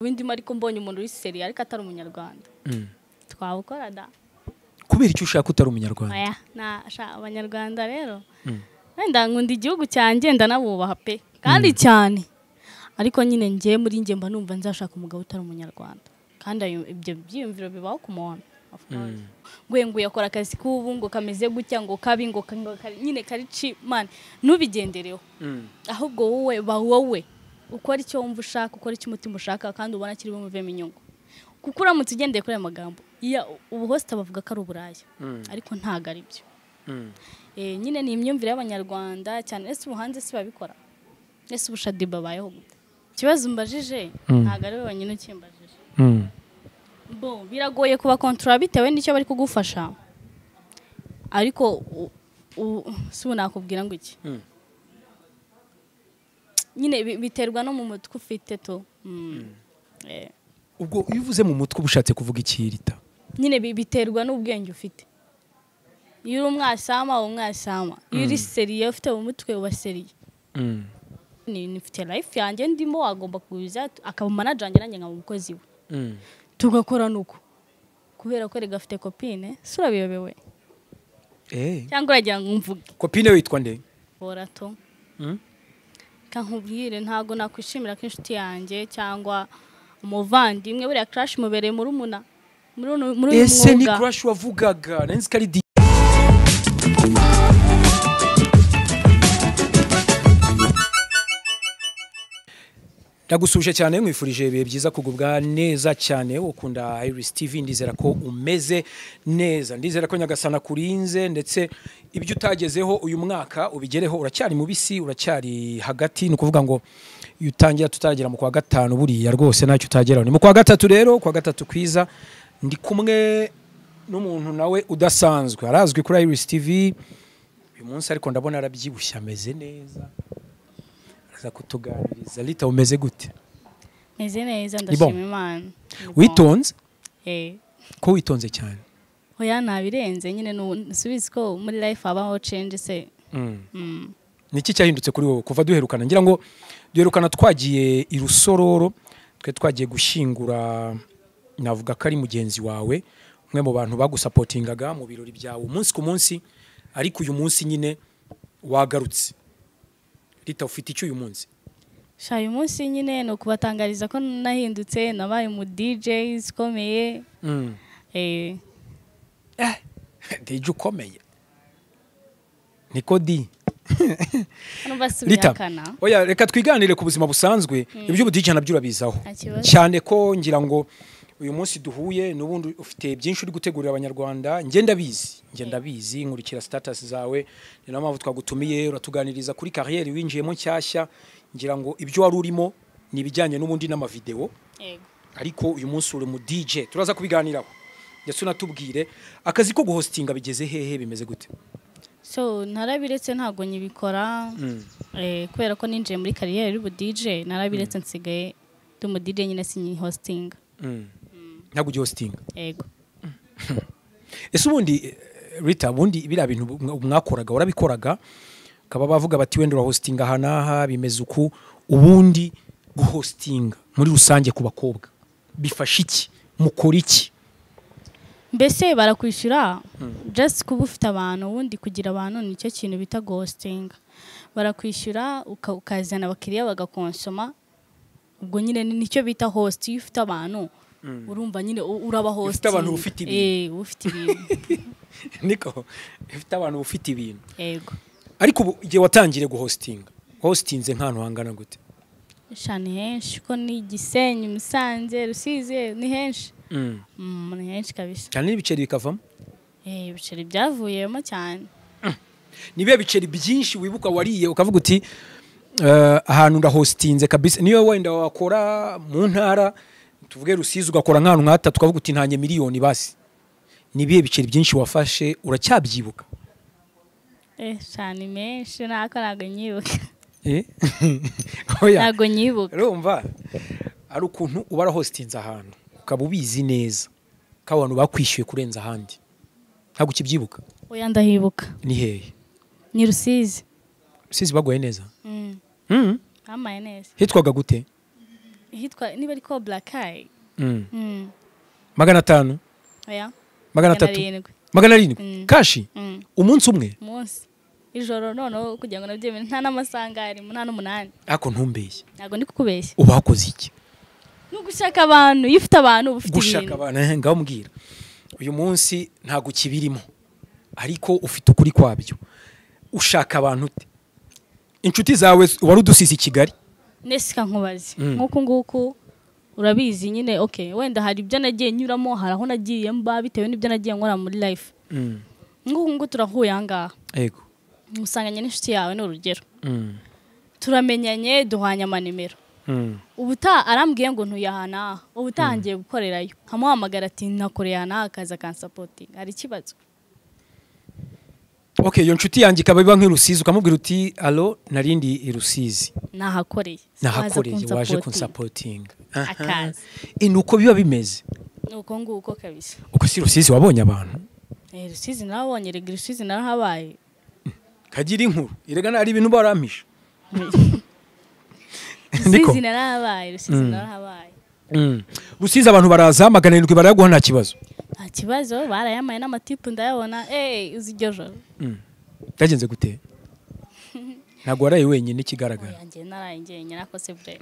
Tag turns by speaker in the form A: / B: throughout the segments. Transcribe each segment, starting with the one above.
A: Windi mariko mbonye umuntu uri seri ariko atari umunyarwanda. Twabukora da.
B: Kubera icyo ushaka utari umunyarwanda?
A: Oya, abanyarwanda rero. Wenda nkunda igihugu cyanjye ndanabubaha pe. Kandi cyane. Ariko nyine ngiye muri nge mba numva nzashaka umugabo utari umunyarwanda. Kandi ibyo byiyumviro bibaho ku muntu. Ngo yakora akazi k'ubu ngo kameze gutya ngo kabi ngo nyine karici man nubigendereho. Ahubwo wowe ukora icyo wumva ushaka, ukora icyo umutima ushaka kandi ubona kiri bumuvemo inyungu. Kuko uramutse ugendeye kuri aya magambo, ubu hosta bavuga ko ari uburaya. Ariko ntago ari byo. Nyine ni imyumvire y'abanyarwanda cyane ese ubuhanze si babikora. Ese ubushadi babayeho gute? Kibazo mbajije ntago ari wenyine ukimbajije. Bo biragoye kuba control bitewe n'icyo bari kugufasha. Ariko si nakubwira ngo iki. Nyine biterwa no mu mutwe ufite to.
B: Ubwo iyo uvuze mu mutwe ubushatse kuvuga ikirita.
A: Nyine biterwa n'ubwenge ufite. Iyo uri umwasama. Iyo uri seriye ufite mu mutwe uba seriye. Nifite life yanjye ndimo agomba kuza akaba manager nanjye nka umukozi we. Tugakora nuko. Kubera ko rega afite copine, sura biyobewe. Cyangwa uragira ngo mvuge.
B: Copine witwa nde?
A: Borato. Kankubwire ntago nakwishimira ko inshuti yanjye cyangwa umuvandimwe buriya crush mubereye muri umuna muri uyu mwuga.
B: Ese ni crush wavugaga nanzi kari di. Ndagusuje cyane mwifurije ibihe byiza kugubwa neza cyane ukunda Iris TV ndizera ko umeze neza ndizera ko nyagasana kurinze ndetse ibyo utagezeho uyu mwaka ubigereho uracyari mubisi uracyari hagati nukuvuga ngo utangira tutagera mu kwa gatanu buriya rwose ntacyo utageraho ni mu kwa gatatu rero kwa gatatu kwiza ndi kumwe n'umuntu nawe udasanzwe arazwi kuri Iris TV uyu munsi ariko ndabona arabyibushya ameze neza za kutuganiriza Lita umeze gute?
A: Meze neza ndashima Imana.
B: Witonze? Ko witonze cyane.
A: Oya nabirenze nyine nusubize ko muri life abaho change se.
B: Niki cyahindutse kuri wowe kuva duherukana ngira ngo duherukana twagiye i Rusororo twe twagiye gushingura navuga ko ari mugenzi wawe umwe mu bantu bagusupportingaga mu birori byawe umunsi ku munsi ariko uyu munsi nyine wagarutse. Lita ufite icyo uyu munsi?
A: Uyu munsi nyine no kubatangariza ko nahindutse nabaye mu DJs komeye.
B: DJ ukomeye. Niko di.
A: Lita.
B: Oya reka twiganire ku buzima busanzwe ibyo bu DJ nabyo urabizaho. Cyane ko ngira ngo uyu munsi duhuye nubundi ufite byinshi uri gutegurira abanyarwanda ngenda bizi nkurikira status zawe ni na mpamvu twagutumiye uratuganiriza kuri carrière winjiyemo nshyashya ngira ngo ibyo wari urimo ni bijyanye n'ubundi n'amavideo ariko uyu munsi uri mu DJ turaza kubiganiraho ndetse unatubwire akazi ko guhostinga bigeze hehe bimeze gute?
A: So narabiretse ntago nyibikora kubera ko ninjiye muri carrière y'ubu DJ narabiretse nsigaye mu DJ nyine sinyi hosting.
B: Ntago ujye hostinga?
A: Yego.
B: Ese ubundi Rita ubundi biriya bintu mwakoraga urabikoraga kaba bavuga bati wenda hostinga hanaha bimeze uku ubundi guhostinga muri rusange ku bakobwa bifasha iki mukora iki?
A: Mbese barakwishyura just kuba ufite abantu ubundi kugira abantu nicyo kintu bita hostinga barakwishyura ukazana abakiriya bagakonsoma ubwo nyine nicyo bita host iyo ufite abantu urumva nyine uraba host
B: ufite abantu ufite ibintu
A: ufite ibintu
B: niko ufite abantu ufite ibintu
A: yego
B: ariko igihe watangire hostinze nk'ahantu hangana gute?
A: Shani henshi ko ni Gisenyi Musanze Rusizi ni henshi ni henshi kabisa
B: cyane n'ibiceri bikavamo
A: ibiceri byavuyemo cyane
B: nibe biceri byinshi wibuka wariye ukavuga uti ahantu ndahostinze kabisa niyo wenda wakora mu ntara tuvuge Rusizi ugakora nk'ahantu nk'atatu tukavuga uti ntanye miliyoni basi nibiye biceri byinshi wafashe uracyabyibuka?
A: Cyane menshi nago nyibuka.
B: Oya
A: nago nyibuka
B: urumva ari ukuntu ubara hostinze ahantu ukaba ubizi neza ko abantu bakwishyuye kurenza ahandi ntago ukibyibuka?
A: Oya ndahibuka.
B: Ni hehe?
A: Ni Rusizi.
B: Rusizi bagoye neza?
A: Amaye neza.
B: Hitwaga gute?
A: hitwa niba ari ko Black Eye.
B: 500
A: Oya.
B: 300 700 kashi umunsi umwe
A: Umunsi. Ijoro noneho kugira ngo nabyemere nta n'amasanga ari mu 8.
B: ako ntumbeshye
A: Ntago ndi kukubeshya.
B: uba wakoze iki
A: No gushaka abantu, iyo ufite abantu ufite ibintu.
B: gushaka abantu ngaho mbwira uyu munsi ntago kibirimo ariko ufite ukuri kwabyo ushaka abantu ute inshuti zawe wari udusize i Kigali
A: Nesika nkubaze nkuko nguko urabizi nyine okay wenda hari ibyo nagiye nyuramo hari aho nagiye mba bitewe n'ibyo nagiye nkora muri life nguko ngo turahuye ahangaha
B: yego
A: musanganye n'inshuti yawe n'urugero turamenyanye duhanya amanimero ubuta arambwiye ngo ntuyahana ubutangiye gukorerayo nkamuhamagara ati nakoreye hana akaza kansapoting hari ikibazo
B: okay iyo nshuti yanjye ikaba iba nk'irusizi ukamubwira uti allo narindi irusizi
A: nahakoreye
B: waje kunsapoting
A: akazi
B: nuko biba bimeze
A: nuko nguko kabisa
B: uko si rusizi wabonye abantu
A: rusizi nabonye rega rusizi narahabaye
B: kagira inkuru irega ari ibintu barampisha
A: rusizi narahabaye
B: rusizi abantu baraza 700 barayaguha nta kibazo
A: nta kibazo barayamaye n'amatipu ndayabona uzi iryo joro
B: byagenze gute ntabwo waraye wenyine ikigaragara
A: yanjye naraye njyenyine nakose bre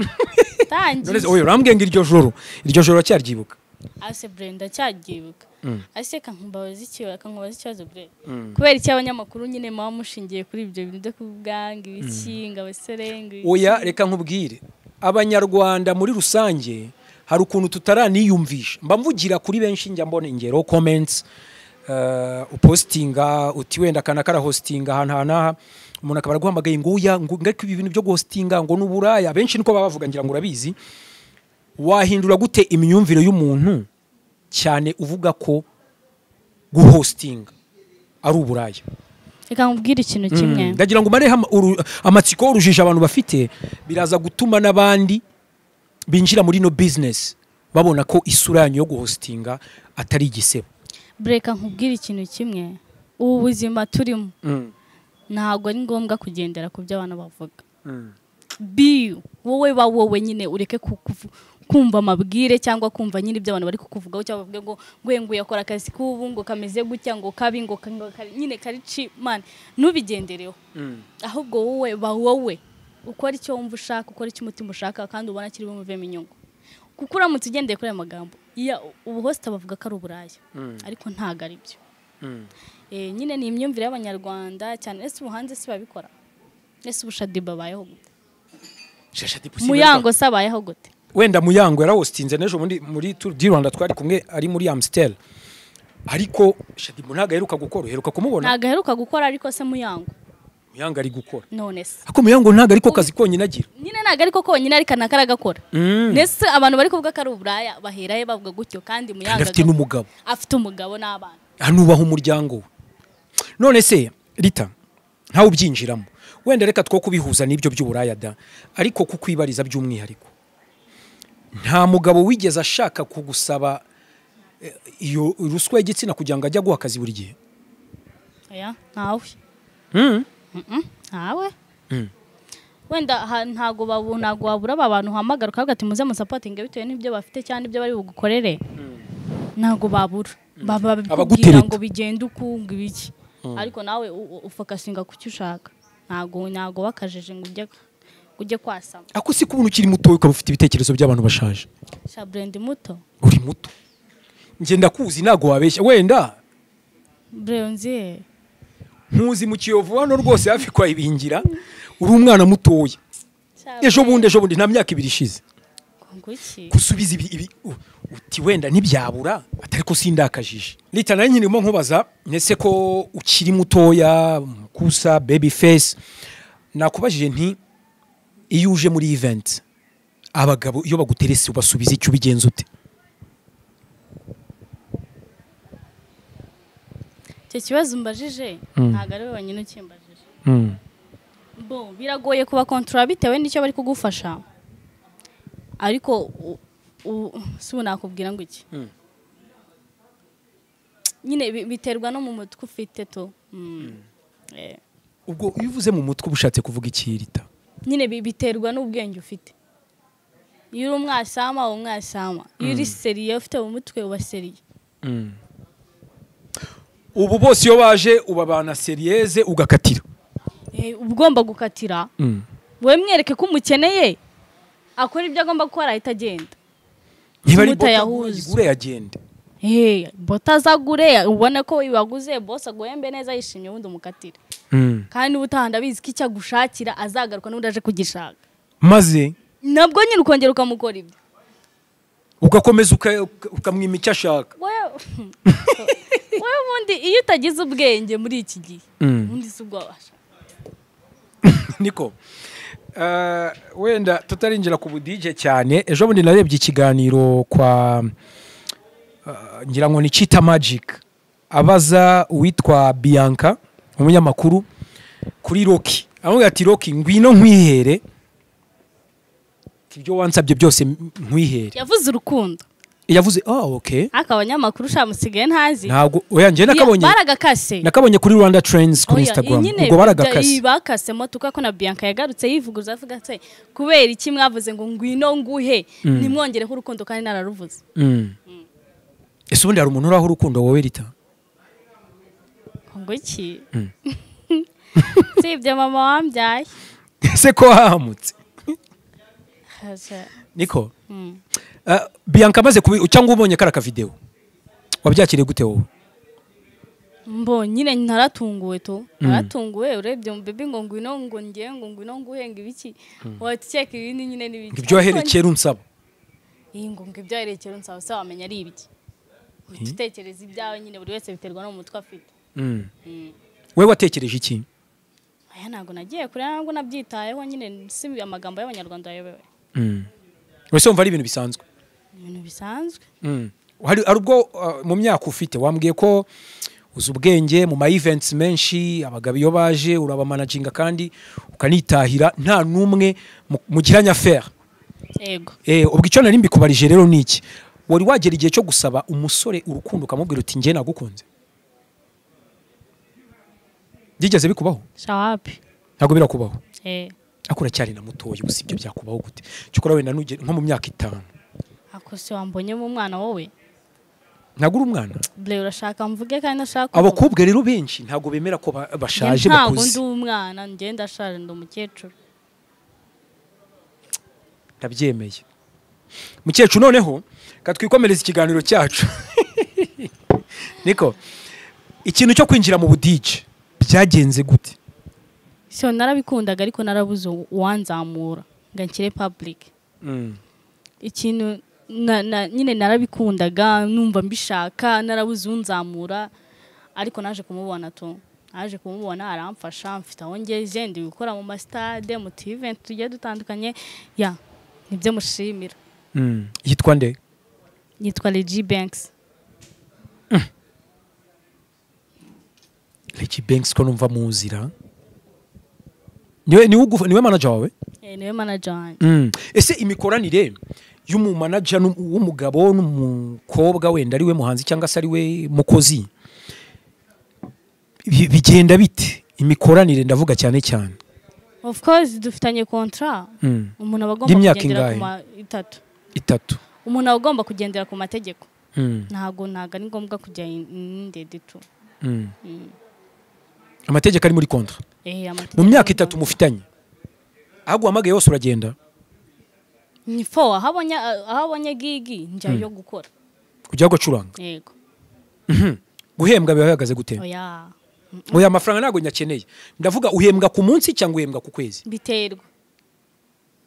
B: tangiye oyo urambwiye ngo iryo joro cyaryibuka
A: ase bre ndacyagibuka ase kankubaza ikibazo bre kubera iki abanyamakuru nyine mwa mushingiye kuri ibyo bintu byo kubwanga ibikinga abaserenga
B: oya reka nkubwire abanyarwanda muri rusange hari ukuntu tutaraniyumvisha mba mvugira kuri benshi njya mbona ingero comments upostinga uti wenda kana hostinga hanaha umuntu akaba araguhamagaye ngo uya ngo ibi bintu byo hostinga ngo nuburaya benshi niko babavuga ngira ngo urabizi wahindura gute imyumvire y'umuntu cyane uvuga ko guhostinga ari uburaya
A: reka nkubwire ikintu kimwe
B: ndagira ngo mare amatsiko urujije abantu bafite biraza gutuma n'abandi binjira muri no business babona ko isura yanyu yo guhostinga atari igisebo
A: breka nkubwire ikintu kimwe ubu buzima turimo ntago ari ngombwa kugendera ku byo abantu bavuga wowe nyine ureke kumva amabwire cyangwa kumva nyine ibyo abantu bari kukuvugaho cyangwa bavuge ngo nguye akora akazi k'ubu ngo kameze gutya ngo kabi ngo nyine karici man nubigendereho ahubwo wowe ukora icyo wumva ushaka ukora icyo umutima ushaka kandi ubona kiri bumuvemo inyungu kuko uramutse ugendeye kuri aya magambo ubu hosta bavuga ko ari uburaya ariko ntago ari byo nyine ni imyumvire y'abanyarwanda cyane ese ubuhanze si babikora ese ubushadiba bayeho gute muyango sabayeho gute
B: wenda muyango yarahostinze nejo muri Tour du Rwanda twari kumwe ari muri Amstel ariko shadiba ntago aheruka gukora uheruka kumubona
A: ntago aheruka gukora ariko se muyango
B: ari gukora
A: none se
B: ako muyango ntago ariko kazi konyine agira
A: nyine ntago ariko konyine ariko nakaragakora nese abantu bari kuvuga ko ari uburaya baheraye bavuga gutyo kandi muyango afite umugabo n'abana
B: anubaho umuryango none se Rita ntawe ubyinjiramo wenda reka two kubihuza n'ibyo by'uburaya da ariko kukwibariza by'umwihariko nta mugabo wigeze ashaka kugusaba iyo ruswa y'igitsina kugira ngo ajye guha akazi buri gihe
A: ntawe ntawe wenda ntago wabura abantu uhamagara ukavuga ati muze musapotinge bitewe n'ibyo bafite cyangwa ibyo bari bugukorere ntago babura bababwira ngo bigende ukunga ibiki ariko nawe ufakasinga ku cyo ushaka ntago wakajeje ngo ujye kwasama
B: ako si kubona ukiri muto ukaba ufite ibitekerezo by'abantu bashaje
A: Shabrand muto
B: uri muto ngenda kuzi ntago wabeshya wenda
A: Bronze
B: ntuzi mu Kiyovu hano rwose hafi kwa ibingira uri umwana mutoya ejo bundi nta myaka 2 ishize gusubiza ibi uti wenda ntibyabura atari ko sindakajije Rita nari nyine mo nkubaza nese ko ukiri mutoya kusa baby face nakubajije nti iyo uje muri event abagabo iyo baguterese ubasubiza icyo bigenza ute
A: cyo kibazo mbajije ntago ari wenyine ukimbajije biragoye kuba control bitewe n'icyo bari kugufasha ariko si nakubwira ngo iki nyine biterwa no mu mutwe ufite to
B: ubwo iyo uvuze mu mutwe ubushatse kuvuga iki Rita
A: nyine biterwa n'ubwenge ufite iyo uri umwasama uba umwasama, iyo uri seriye ufite mu mutwe uba seriye.
B: ubu bose iyo baje ubabana seriyeze ugakatira.
A: Ugomba gukatira, wowe mwereke ko umukeneye akora ibyo agomba gukora ahita agenda.
B: Niba ari bota yagende.
A: Bota azagure ubone ko ibaguze boss aguhembe neza yishimye ubundi umukatire. Kandi niba utahanda bizi ko icyo agushakira azagaruka n'undi aje kugishaka.
B: Maze
A: nabwo nyine ukongera ukamukora ibyo.
B: Ugakomeza ukamwima icyo ashaka.
A: Wowe ubundi iyo utagize ubwenge muri iki gihe ubundi si ubwo wabasha.
B: Niko wenda tutarinjira ku budije cyane, ejo bundi narebye ikiganiro kwa ngira ngo ni Chita Magic abaza uwitwa Bianca umunyamakuru kuri Rocky, avuga ati Rocky ngwino nkwihere ibyo wansabye byose nkwihere.
A: Yavuze urukundo,
B: yavuze okay,
A: akabanyamakuru shamusigaye ntazi.
B: Ntabwo oya nje nakabonye
A: baragakase,
B: nakabonye kuri Rwanda Trends kuri Instagram, ubwo baragakase.
A: Bakasemo tuka ko na Bianca yagarutse yivuguruza avuga ati kubera iki mwavuze ngo ngwino nguhe nimwongereho urukundo kandi nararuvuze.
B: Ese ubundi hari umuntu uraho urukundo wowe Rita?
A: Ngo iki? Sibye mama wambyaye.
B: Ese ko hahamutse? Niko Bianca maze cyangwa ubonye karaka video wabyakiriye gute wowe?
A: Nyine naratunguwe to, naratunguwe urebye mu baby ngo ngwino ngo ngiye ngo ngwino nguhenga ibiki, watikeka ibindi nyine n'ibiki.
B: Ibyo waherekera unsaba?
A: Ngo ibyo waherekera unsaba se wamenya ari ibiki. Utekereza ibyawe nyine buri wese biterwa no mutwe afite.
B: Wewe watekereje iki?
A: Aya ntago nagiye kure ntabwo nabyitayeho nyine si amagambo y'abanyarwanda yayobewe.
B: Wese umva ari ibintu bisanzwe?
A: Ibintu bisanzwe.
B: Hari ubwo mu myaka ufite wambwiye ko uzi ubwenge mu ma events menshi, abagabo iyo baje uraba managinga kandi ukanitahira nta numwe mugiranya affaire.
A: Yego.
B: Ubwo icyo nari mbikubarije rero niki? Wari wagera igihe cyo gusaba umusore urukundo ukamubwira uti ngiye nagukunze? Byigeze bikubaho?
A: Shawapi.
B: Ntago birakubaho?
A: Akura
B: cyari na mutoye gusa ibyo byakubaho gute? Cyokora wenda nko mu myaka 5.
A: Akose wambonye mu mwana wowe?
B: Ntago uri umwana?
A: Ble urashaka mvuge kandi nashaka.
B: Abakobwa rero benshi ntago bemera ko bashaje bakuze.
A: Ntago ndi umwana ngiye ndashaje ndi umukecuru.
B: Ndabyemeye. Mukecuru noneho katwikomereza ikiganiro cyacu. Niko ikintu cyo kwinjira mu budije byagenze gute?
A: So narabikundaga ariko narabuze uwanzamura ngankire public. Ikintu nyine narabikundaga numva mbishaka narabuze unzamura ariko naje kumubona to. Naje kumubona aramfasha mfite aho ngeze ndi gukora mu mastade mu event tugiye dutandukanye nibyo mushimira.
B: Yitwa nde?
A: Yitwa Legi Banks.
B: Legi Banks ko numva muzira. Niwe manager wawe?
A: Niwe manager wanjye.
B: Ese imikoranire y'umu manager w'umugabo n'umukobwa wenda ari we muhanzi cyangwa se ari we mukozi bigenda bite? Imikoranire ndavuga cyane cyane.
A: Of course dufitanye contrat. Umuntu abagomba kugendera ku
B: 3.
A: Umuntu agomba kugendera ku mategeko. Ntago ari ngombwa kujya indede tu.
B: Amategeko ari muri kontra. Mu myaka 3 mufitanye ahubwo wamagaye yose uragenda?
A: Ni fo ahabonye gigi njya yo gukora
B: kujya gucuranga.
A: Yego.
B: Guhembwa bihagaze gute? Oya amafaranga ntago nyakeneye, ndavuga uhembwa ku munsi cyangwa uhembwa ku kwezi?
A: Biterwa.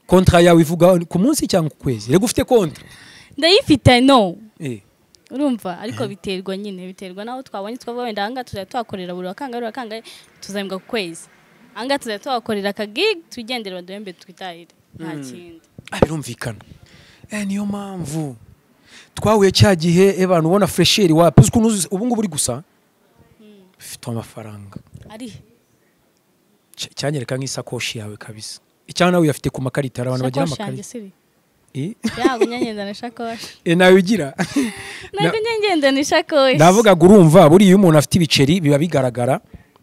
B: Kontra yawe ivuga ku munsi cyangwa ku kwezi? Rego ufite kontra?
A: Ndayifite no. Urumva ariko biterwa nyine biterwa naho twabonye twavuga wenda anga tuzatwakorera buri wakanga tuzahembwa ku kwezi. Anga tuzatwakorera ka gig tugendera baduhembe twitahire nta kindi.
B: Birumvikana. Niyo mpamvu twahuye cya gihe abantu ubona fresheri wapi ubu ngubu uri gusa ufite amafaranga
A: ari
B: cyanyereka nk'isakoshi yawe kabisa. Icyana nawe uyafite ku makarita abantu bagira amakarita.
A: Yago nyangenda nishakoshi.
B: Nawe ugira?
A: Nago nyangenda nishakoshi.
B: Ndavuga urumva buri iyo umuntu afite ibiceri biba bigaragara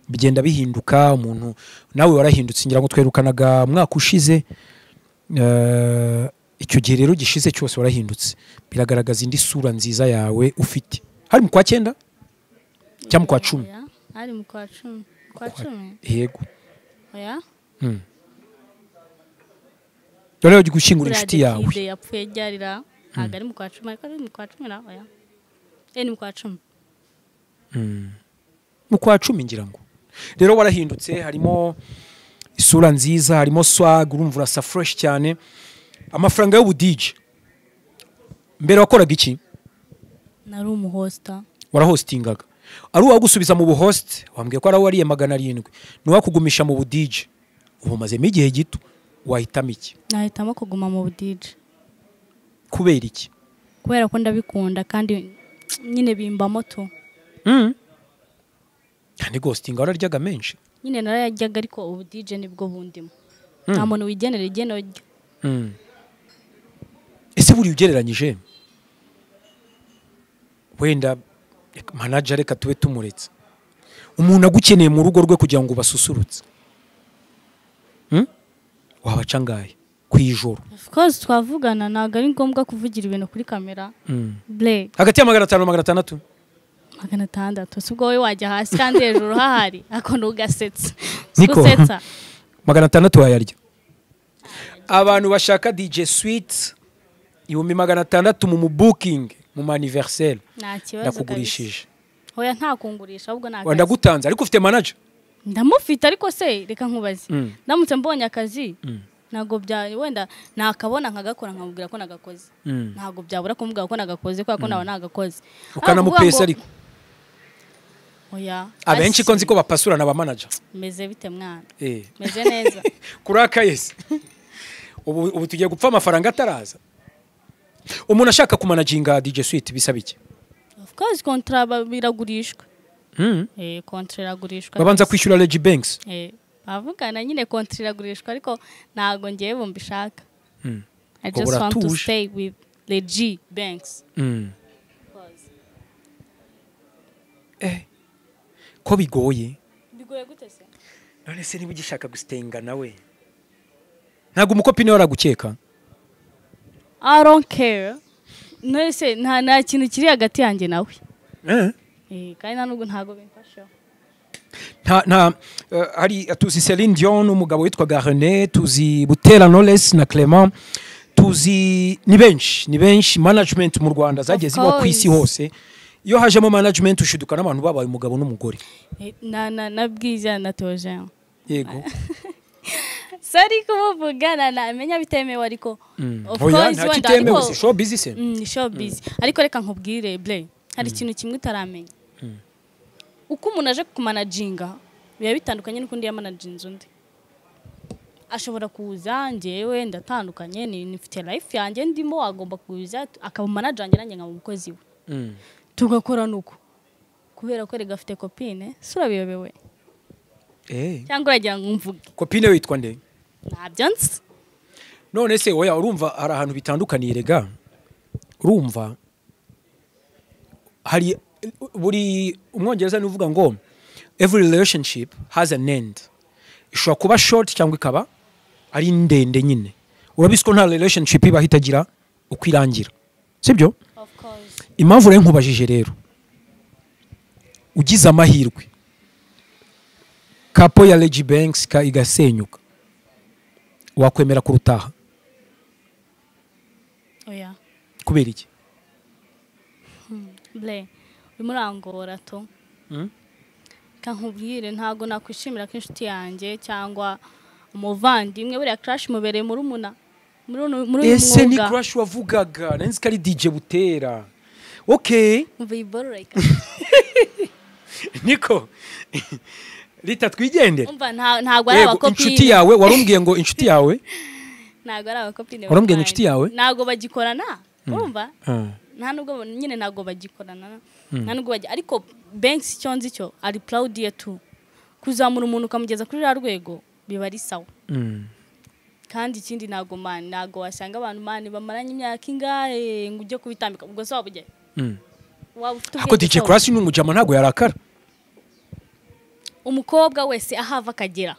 B: bigenda bihinduka. Umuntu nawe warahindutse ngira ngo twerukanaga mwaka ushize icyo gihe rero gishize cyose warahindutse, biragaragaza indi sura nziza yawe ufite. Hari mu kwa 9 cyangwa mu kwa 10?
A: Hari mu kwa 10. Kwa 10?
B: Yego.
A: Oya.
B: Dore ujye gushingura inshuti yawe.
A: Ide yapfuye ryarira. Ntabwo ari mu kwa 10 ariko ari mu kwa 10 na oya. Ni mu kwa 10.
B: Mu kwa 10 ngira ngo. Rero warahindutse, harimo isura nziza, harimo swag, urumva urasa fresh cyane. Amafaranga y'ubu DJ mbere wakoraga iki?
A: Nari umuhosta.
B: Warahostingaga. Ari uwagusubiza mu buhost, wambwiye ko ari wariye 700. Nuwakugumisha mu budije. Ubu maze igihe gito, wahitamo iki?
A: Nahitamo kuguma mu budije.
B: Kubera iki?
A: Kubera ko ndabikunda kandi nyine bimba moto.
B: Kandi ghosting wararyaga menshi.
A: Nyine narayajyaga ariko ubu DJ nibwo bundimo. Nta muntu wigenera igeno rye.
B: Ese buri ugereranyije wenda manager reka tuwe tumuretse, umuntu agukeneye mu rugo rwe kugira ngo basusurutse, wabaca ngahe kwijoro?
A: Of course twavugana, ntago ari ngombwa kuvugira ibintu kuri kamera. Blake
B: hagati ya 500 na 600.
A: 600 subwo wowe wajya hasi kandi hejuru hahari ako ntugasetsa.
B: Niko
A: Gusetsa
B: 600 wayarya. Abantu bashaka DJ Sweet 600 mu booking mu anniversaire ndakugurishije.
A: Hoya nta kungurisha ahubwo naka.
B: Wanda gutanze ariko ufite manager?
A: Ndamufite ariko se reka nkubaze. Ndamutse mbonye akazi ntago bya wenda nakabona nkagakora nkamubwira ko nagakoze. Ntago byabura kumubwira ko nagakoze kwa ko nawe nagakoze.
B: Ukanamupesa ariko.
A: Oya.
B: Abenshi ko nzi ko bapasura na ba manager.
A: Meze bite mwana? Meze neza.
B: Kuraka yes. Ubu tugiye gupfa amafaranga ataraza. Umuntu ashaka kumanaginga DJ Sweet bisaba iki?
A: Of course contrat biragurishwa. Contrat iragurishwa.
B: Babanza kwishyura Regi Banks.
A: Bavugana nyine contrat iragurishwa ariko ntago ngiye bumbishaka. I just want to stay with Regi Banks.
B: Ko bigoye?
A: Bigoye gute se?
B: None se niba ugishaka gustenga nawe ntago umukopine waragukeka?
A: I don't care. No se nta kintu kiri hagati yanjye nawe. Kandi nubwo ntago bimfasha.
B: Hari tuzi Celine Dion, umugabo witwaga René, tuzi Butera Knowless na Clement, tuzi ni benshi management mu Rwanda zageze bo kwisi hose. Iyo hajemo management ushiduka n'abantu babaye umugabo n'umugore.
A: Na Bwiza na Tojean.
B: Yego.
A: Sari kumuvugana namenya bitemewe ariko
B: of course wenda ariko show busy se.
A: Show busy. Ariko reka nkubwire Blay, hari ikintu kimwe utaramenya. Uko umuntu aje kumanaginga biba bitandukanye n'ukundi yamanaginze undi. Ashobora kuza njyewe ndatandukanye, nifite life yanjye ndimo, agomba kuza akaba manager nanjye nka umukozi we. Tugakora nuko kubera ko regafite copine sura biyobewe. Cyangwa uragira ngo mvuge
B: copine witwa nde?
A: Ntabyo nzi.
B: None se oya urumva hari ahantu bitandukaniye rega, urumva hari buri umwongereza nuvuga ngo every relationship has an end. Ishobora kuba short cyangwa ikaba ari ndende nyine. Urabisiko nta relationship iba hitagira ukwirangira, sibyo?
A: Of course.
B: Impamvu rero nkubajije rero ugize amahirwe kapo ya Regi Banks ka igasenyuka, wakwemera kurutaha?
A: Oya.
B: Kubera iki?
A: Blay bimurangora to. Kankubwire ntago nakwishimira ko inshuti yanjye cyangwa umuvandimwe buriya crash mubereye muri umuna muri
B: ese ni crash wavugaga nanzi kari DJ Butera. Okay,
A: mviboro like
B: niko Rita twigendera.
A: umva ntago ari abakopine.
B: Inshuti yawe warumbwiye ngo inshuti yawe
A: ntago ari abakopine.
B: Warumbwiye ngo inshuti yawe
A: ntago bagikorana urumva? Nta nubwo nyine ntago bagikorana nta nubwo bajya, ariko Banks cyonzi cyo ari proud ye tu kuzamura umuntu ukamugeza kuri rwego biba ari sawa. Kandi ikindi ntago wasanga abantu mani bamaranye imyaka ingahe ngo ujye kubitambika ubwo sawa bujye.
B: Ako DJ Crash ni umujama ntago yarakara.
A: Umukobwa wese ahava akagera.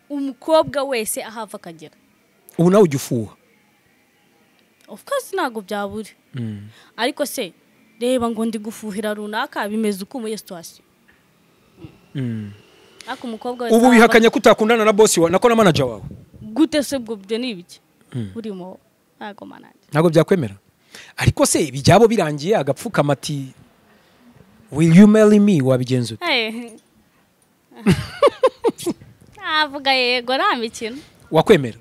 A: Umukobwa wese ahava akagera.
B: Ubu nawe ugifuha.
A: of course ntago byabure ariko se reba ngo ndi gufuhira runaka bimeze uko muri situation ako umukobwa wese
B: ubu wihakanye kutakundana na boss wawe nako na manager wawe
A: gute se bwo byo ni ibiki urimo ntago manager
B: ntago byakwemera ariko se ibijyabo birangiye agapfukama ati will you marry me wabigenza ute
A: avuga yego ramikino
B: wakwemera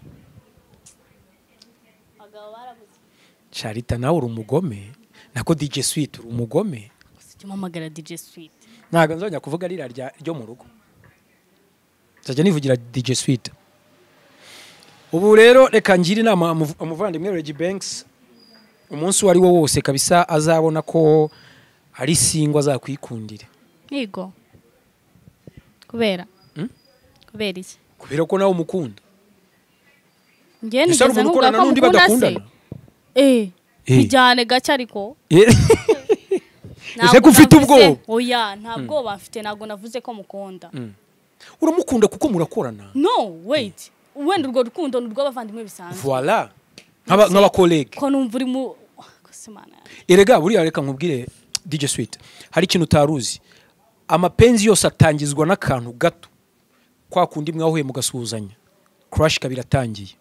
B: Charita nawe uri umugome nako DJ Sweet uri umugome
A: kimamagara DJ Sweet
B: ntago nzongera kuvuga rira ryo mu rugo nzajya nivugira DJ Sweet ubu rero reka ngira inama umuvandimwe Reggie Banks umunsi wari wo wose kabisa azabona ko ari singwa azakwikundire
A: yego kubera iki
B: kubera ko nawe umukunda
A: ngiye nigeze nkuga ko mukunda se bijyane gace ariko
B: ese ko ufite ubwoba
A: oya nta bwoba mfite ntabwo navuze ko mukunda
B: uramukunda kuko murakorana
A: no wait wenda urwo rukundo ni urw'abavandimwe bisanzwe
B: voilà nk'abakolege
A: ko numva uri mu kosemana
B: erega buriya reka nkubwire DJ Sweet hari ikintu utaruzi amapenzi yose atangizwa n'akantu gato kwa kundi mwahuye mugasuhuzanya crush kabiratangiye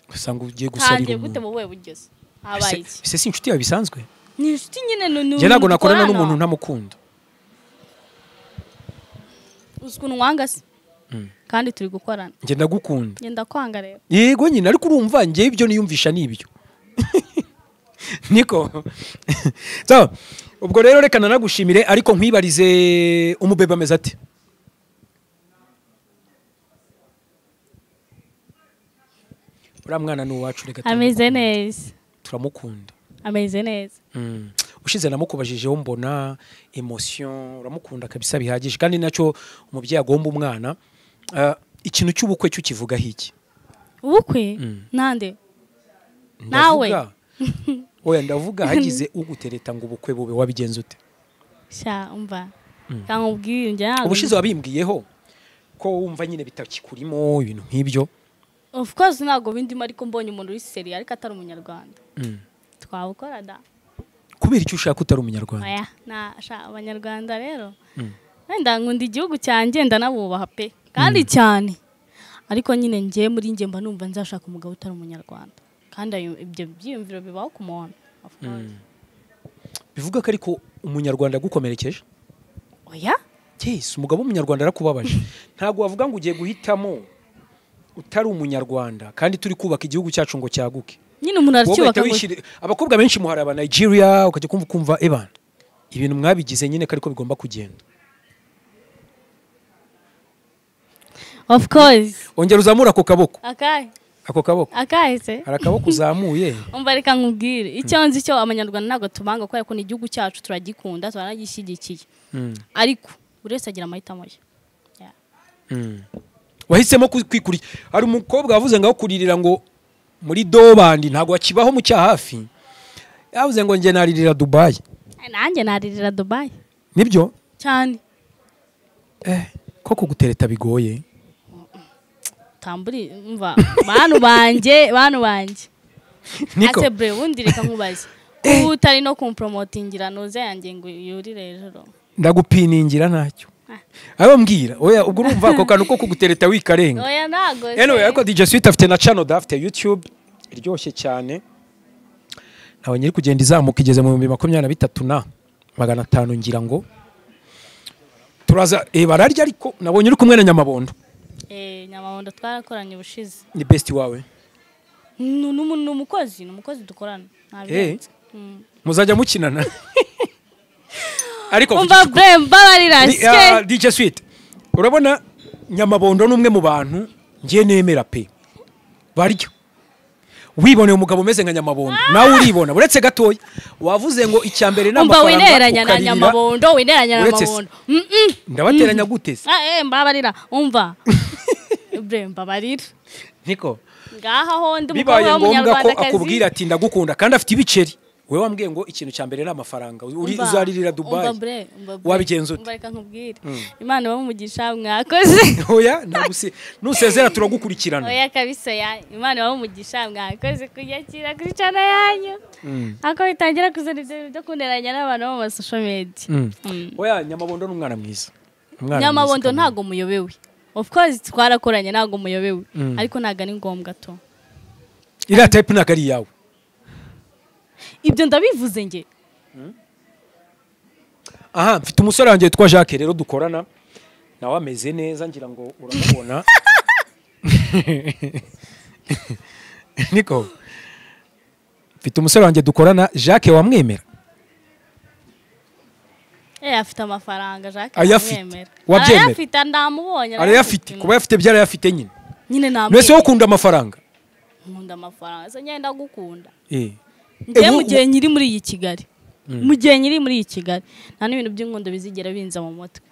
B: usanga ugiye gusarira
A: tangiye gute mu wewe ugeze habaye iki
B: ese si inshuti yawe bisanzwe
A: ni inshuti nyine
B: je nago nakorana n'umuntu ntamukunda
A: ukuntu wanga se kandi turi gukorana
B: nge ndagukunda
A: ngenda kwanga rero
B: yego nyine ariko urumva nge ibyo niyumvisha nibyo niko so ubwo rero reka nanagushimire ariko nkwibarize umubebe ameze ati uriya mwana ni uwacu reka
A: ameze neza
B: turamukunda
A: ameze neza
B: ushize namukubajijeho mbona emotion uramukunda kabisa bihagije kandi nacyo umubyeyi agomba umwana ikintu cy'ubukwe cyo kivuga hiki
A: ubukwe nande nawe
B: oya ndavuga hagize ugutereta ngo ubukwe bube wabigenza ute
A: sha umva kankubwira njye
B: ubushize wabimbwiyeho ko wumva nyine bitakikurimo ibintu nk'ibyo
A: of course ntago bindimo ariko mbonye umuntu uri seri ariko atari umunyarwanda twabukora da
B: kubera icyo ushaka utari umunyarwanda
A: oya nasha abanyarwanda rero wenda nkunda igihugu cyanjye ndanabubaha pe kandi cyane ariko nyine ngiye muri njye mba numva nzashaka umugabo utari umunyarwanda kandi ibyo byiyumviro bibaho ku muntu
B: bivuga ko ariko umunyarwanda gukomerekeje
A: oya
B: yes umugabo w'umunyarwanda arakubabaje ntago wavuga ngo ugiye guhitamo utari umunyarwanda kandi turi kubaka igihugu cyacu ngo cyaguke
A: nyine umuntu aracyubaka
B: abakobwa benshi muhari aba Nigeria ukajya kumva ebana ibintu mwabigize nyine ko ariko bigomba kugenda
A: of course
B: ongera uzamura ako kaboko ako kaboko
A: akahise
B: hari akaboko uzamuye
A: umva reka nkubwire icyo nzi cyo abanyarwanda ntabwo tubanga kubera ko ni igihugu cyacu turagikunda turanagishyigikiye ariko buri wese agira amahitamo ye
B: wahisemo kwikurira hari umukobwa wavuze ngo akuririra ngo muri dobandi ntabwo wakibaho mu cya hafi yavuze ngo njye naririra Dubai
A: nanjye naririra Dubai
B: nibyo
A: cyane
B: ko kugutereta bigoye
A: tamburi umva bantu banje ate bre wundi reka nkubaze utari no kumpromotingira noze yanjye ngo yurire hejuru
B: ndagupiningira ntacyo abo mbwira oya ubwo urumva ako kantu ko kugutereta wikarenga
A: oya nago
B: anyway ariko DJ Sweet afite na channel afite YouTube iryoshye cyane nawe nyiri kugenda izamuka igeze mu 2023 na 500 ngira ngo turaza bararya ariko nabonye uri kumwe na Nyamabondo
A: Nyamabondo twarakoranye ubushize
B: ni best wawe
A: n'umukozi dukorana nabirenze
B: muzajya mukinana ariko
A: umva bararira
B: DJ Sweet urabona Nyamabondo n'umwe mu bantu ngiye nemera pe baryo wiboneye umugabo umeze nka Nyamabondo nawe uribona uretse gatoya wavuze ngo icyambere n'amafaranga
A: umva wineranya na Nyamabondo
B: ndabateranya gute se
A: mbabarira umva mbabarira
B: niko
A: ngaha ho ndi
B: bibaye ngombwa ko akubwira ati ndagukunda kandi afite ibiceri we wambwiye ngo ikintu cya mbere ni amafaranga uzaririra Dubai wabigenza ute
A: reka nkubwire Imana bamugisha mwakoze
B: oya nusezera turagukurikirana
A: oya kabisa ya Imana bamugisha mwakoze kuyakira kuri chana yanyu ako bitangira kuzana ibyo byo kuneranya n'abantu bo mu social media
B: oya Nyamabondo n'umwana mwiza
A: Nyamabondo ntago muyobewe of course twarakoranye ntago muyobewe ariko naga ni ngombwa to
B: ira type nakari yawe
A: ibyo ndabivuze nge
B: aha mfite umusore wanjye twa Jacques rero dukorana nawe ameze neza ngira ngo uramubona niko mfite umusore wanjye dukorana Jacques wamwemera
A: afite amafaranga Jacques
B: ayafite
A: ayafite ndamubonye
B: arayafite kuba yafite byarayafite nyine
A: namwe
B: mwese ukunda amafaranga
A: nkunda amafaranga so nyenda gukunda njye mu gihe nyiri muri iyi Kigali mu gihe nyiri muri iyi Kigali nta n'ibintu by'inkondo bizigera binza mu mutwe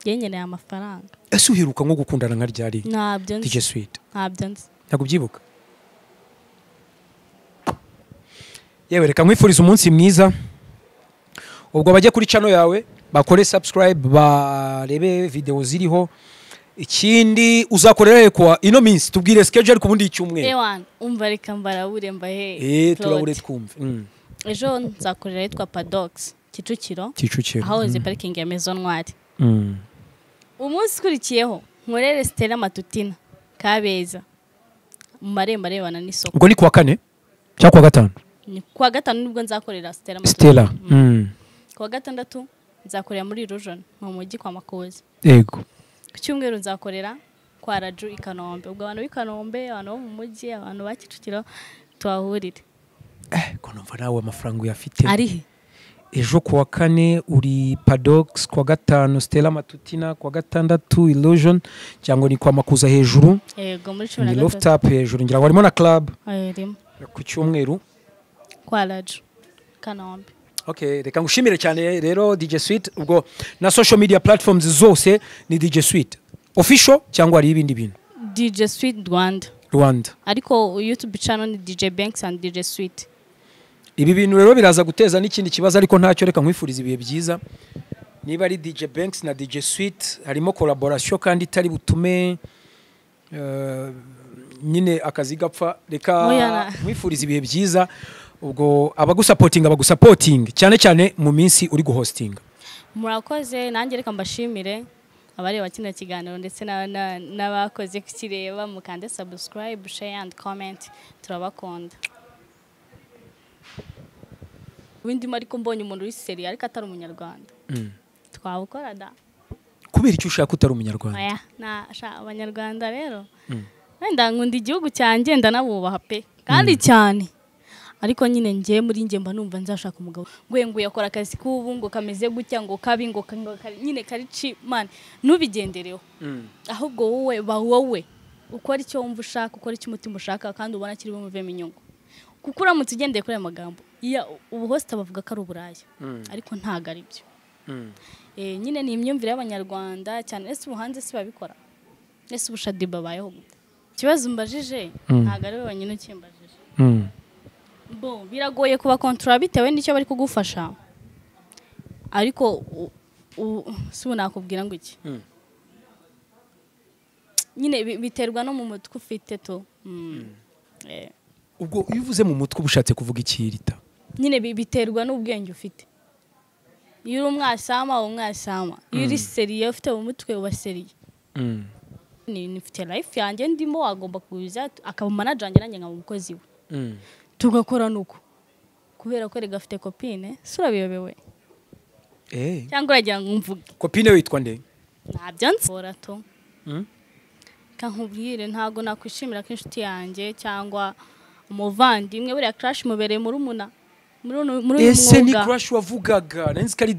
A: nkeneye amafaranga
B: ese uheruka nko gukundana nka ryari
A: ntabyo nzi
B: DJ Sweet
A: ntabyo nzi
B: ntabwo byibuka yewe reka nkwifuriza umunsi mwiza ubwo bajye kuri channel yawe bakore subscribe barebe video ziriho ikindi uzakorera kwa ino minsi tubwire schedule ku bundi icyumweru
A: ewan umva reka mbarabure mbahe
B: turabure twumve
A: ejo nzakorera yitwa Padox Kicukiro aho ze parking ya Maison Noire umunsi kurikiyeho nkorere Stella Matutina Kabeza mu marembo arebana n'isoko
B: ubwo ni kuwa kane cyangwa kuwa gatanu
A: ni kuwa gatanu nibwo nzakorera Stella
B: Matutina
A: kuwa gatandatu nzakorera muri Rujon mu mujyi kwa Makozi
B: yego
A: ku cyumweru nzakorera kwa Raju i Kanombe ubwo abantu b'i Kanombe abantu bo mu mujyi abantu ba Kicukiro twahurire
B: ko numva nawe amafaranga uyafite
A: arihe
B: ejo kuwa kane uri Padox kuwa gatanu Stella Matutina kuwa gatandatu Illusion cyangwa ni kwa Makuza hejuru
A: yego muri
B: ni rooftop hejuru ngira ngo harimo na club
A: arimo
B: ku cyumweru
A: kwa Raju Kanombe
B: okay reka ngushimire cyane rero DJ Sweet ubwo na social media platforms zose ni DJ Sweet official cyangwa ari ibindi bintu
A: DJ Sweet Rwanda ariko YouTube channel ni DJ Banks and DJ Sweet
B: ibi bintu rero biraza guteza n'ikindi kibazo ariko ntacyo reka nkwifuriza ibihe byiza niba ari DJ Banks na DJ Sweet harimo collaboration kandi itari butume nyine akazi gapfa reka nkwifuriza ibihe byiza ubwo abagusapoting cyane cyane mu minsi uri guhostinga
A: murakoze nanjye reka mbashimire abareba kino kiganiro ndetse n'abakoze kukireba mukande subscribe share and comment turabakunda windi mariko mbonye umuntu uri seri ariko atari umunyarwanda twabukora da
B: kubera icyo ushaka utari umunyarwanda
A: oya abanyarwanda rero wenda nkunda igihugu cyanjye ndanabubaha pe kandi cyane ariko nyine ngiye muri nge mba numva nzashaka umugabo ngo yakora akazi k'ubu ngo kameze gutya ngo kabi ngo nyine karici man nubigendereho ahubwo wowe ukora icyo wumva ushaka ukora icyo umutima ushaka kandi ubona kiri bumuvemo inyungu kuko uramutse ugendeye kuri aya magambo ubu host bavuga ko ari uburaya ariko ntago ari byo nyine ni imyumvire y'abanyarwanda cyane ese ubuhanze si babikora ese ubushadi babayeho gute ikibazo mbajije ntago ari wenyine ukimbajije biragoye kuba control bitewe n'icyo bari kugufasha ariko si nakubwira ngo iki nyine biterwa no mu mutwe ufite to
B: ubwo iyo uvuze mu mutwe ubushatse kuvuga ikirita
A: nyine biterwa n'ubwenge ufite iyo uri umwasama iyo uri seriye ufite mu mutwe uba seriye nifite life yanjye ndimo wagomba kuza akaba manager wanjye nanjye nkaba umukozi we tugakora nuko kubera ko rega afite copine surabiyobewe cyangwa uragira ngo mvuge
B: copine witwa nde
A: ntabyo nzora to kankubwire ntago nakwishimira ko inshuti yanjye cyangwa umuvandimwe buriya crush mubereye muri umuna muri
B: ese ni crush wavugaga nzi ko ari